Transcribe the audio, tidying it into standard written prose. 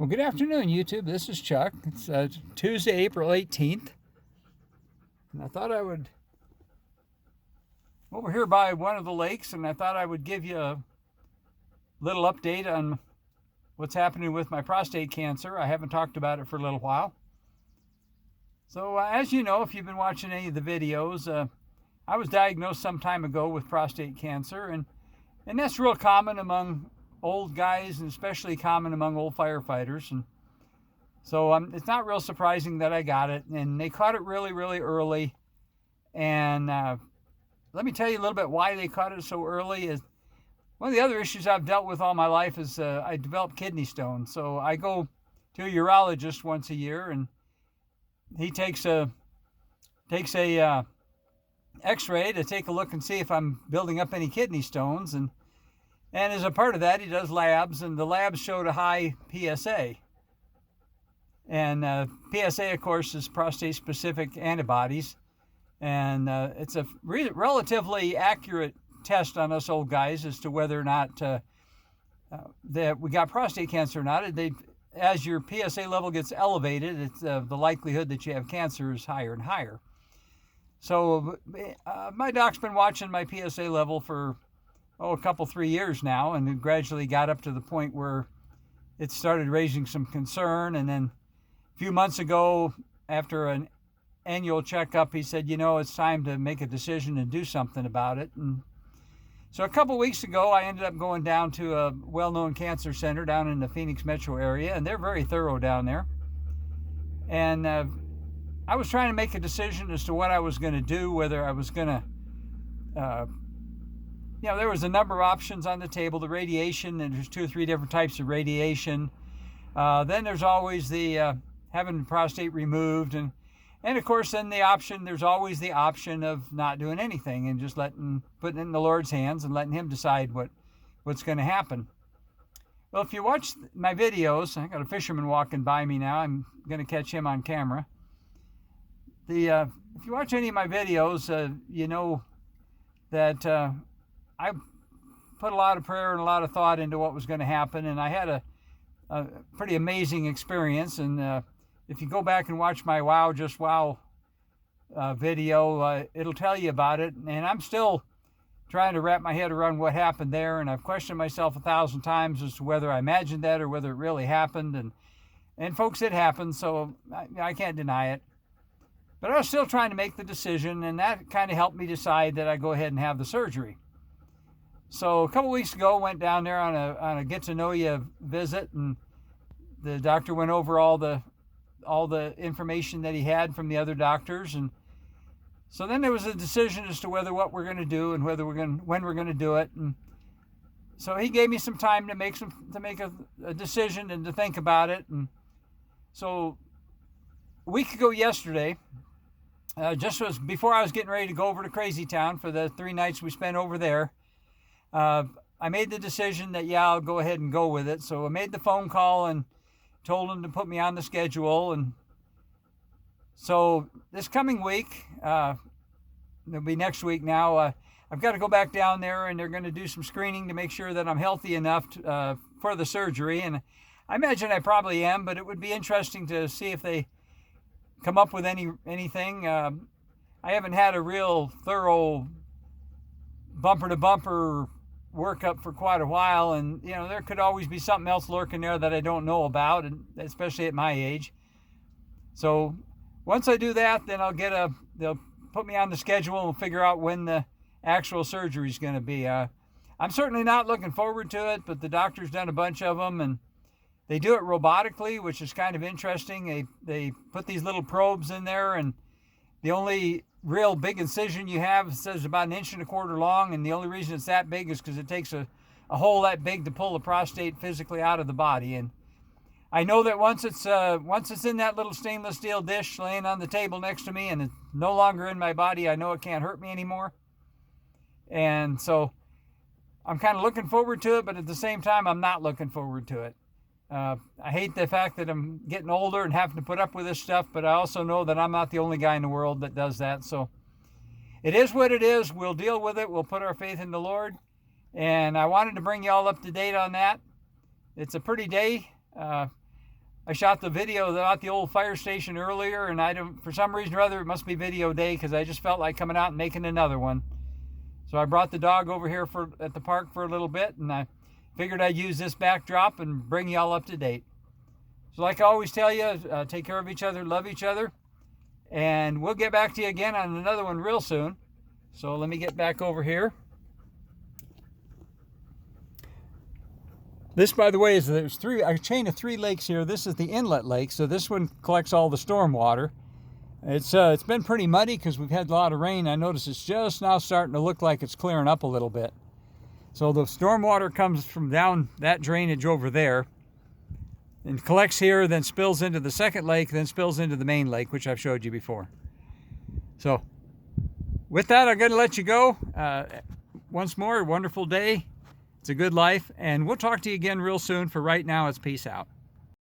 Well, good afternoon, YouTube. This is Chuck. It's Tuesday, April 18th. And I thought I would, over here by one of the lakes, and I thought I would give you a little update on what's happening with my prostate cancer. I haven't talked about it for a little while. So as you know, if you've been watching any of the videos, I was diagnosed some time ago with prostate cancer, and that's real common among old guys, and especially common among old firefighters. And so it's not real surprising that I got it, and they caught it really, really early. And let me tell you a little bit why they caught it so early. Is one of the other issues I've dealt with all my life is I developed kidney stones. So I go to a urologist once a year, and he takes a x-ray to take a look and see if I'm building up any kidney stones. And as a part of that, he does labs, and the labs showed a high PSA. And PSA, of course, is prostate-specific antibodies. And it's a relatively accurate test on us old guys as to whether or not that we got prostate cancer or not. As your PSA level gets elevated, it's the likelihood that you have cancer is higher and higher. So my doc's been watching my PSA level for a couple, 3 years now, and it gradually got up to the point where it started raising some concern. And then a few months ago, after an annual checkup, he said, it's time to make a decision and do something about it. And so a couple weeks ago, I ended up going down to a well-known cancer center down in the Phoenix metro area, and they're very thorough down there. And I was trying to make a decision as to what I was going to do, whether I was going to there was a number of options on the table. The radiation, and there's 2 or 3 different types of radiation. Then there's always the having the prostate removed, and of course then there's always the option of not doing anything and just putting it in the Lord's hands and letting Him decide what's going to happen. Well, if you watch my videos, I got a fisherman walking by me now. I'm going to catch him on camera. If you watch any of my videos, you know that I put a lot of prayer and a lot of thought into what was going to happen, and I had a pretty amazing experience. And if you go back and watch my Wow video, it'll tell you about it. And I'm still trying to wrap my head around what happened there, and I've questioned myself 1,000 times as to whether I imagined that or whether it really happened. And folks, it happened, so I can't deny it. But I was still trying to make the decision, and that kind of helped me decide that I go ahead and have the surgery. So a couple weeks ago, went down there on a get-to-know-you visit, and the doctor went over all the information that he had from the other doctors. And so then there was a decision as to what we're going to do and when we're going to do it. And so he gave me some time to make a decision and to think about it. And so a week ago yesterday, just was before I was getting ready to go over to Crazy Town for the 3 nights we spent over there, I made the decision that, I'll go ahead and go with it. So I made the phone call and told him to put me on the schedule. And so this coming week, it'll be next week now, I've got to go back down there, and they're going to do some screening to make sure that I'm healthy enough for the surgery. And I imagine I probably am, but it would be interesting to see if they come up with anything. I haven't had a real thorough bumper-to-bumper workup for quite a while, and there could always be something else lurking there that I don't know about, and especially at my age. So once I do that, then they'll put me on the schedule and we'll figure out when the actual surgery is going to be. I'm certainly not looking forward to it, but the doctor's done a bunch of them, and they do it robotically, which is kind of interesting. They put these little probes in there, and the only real big incision you have says about 1.25 inches long, and the only reason it's that big is because it takes a hole that big to pull the prostate physically out of the body. And I know that once it's in that little stainless steel dish laying on the table next to me, and it's no longer in my body, I know it can't hurt me anymore. And so I'm kind of looking forward to it, but at the same time, I'm not looking forward to it. I hate the fact that I'm getting older and having to put up with this stuff, but I also know that I'm not the only guy in the world that does that. So it is what it is. We'll deal with it. We'll put our faith in the Lord. And I wanted to bring you all up to date on that. It's a pretty day. I shot the video about the old fire station earlier, and I don't, for some reason or other, it must be video day because I just felt like coming out and making another one. So I brought the dog over here at the park for a little bit, and I figured I'd use this backdrop and bring y'all up to date. So like I always tell you, take care of each other, love each other, and we'll get back to you again on another one real soon. So let me get back over here. This, by the way, is there's a chain of 3 lakes here. This is the inlet lake, so this one collects all the storm water. It's been pretty muddy because we've had a lot of rain. I notice it's just now starting to look like it's clearing up a little bit. So the storm water comes from down that drainage over there and collects here, then spills into the second lake, then spills into the main lake, which I've showed you before. So with that, I'm going to let you go. Once more, a wonderful day. It's a good life, and we'll talk to you again real soon. For right now, it's peace out.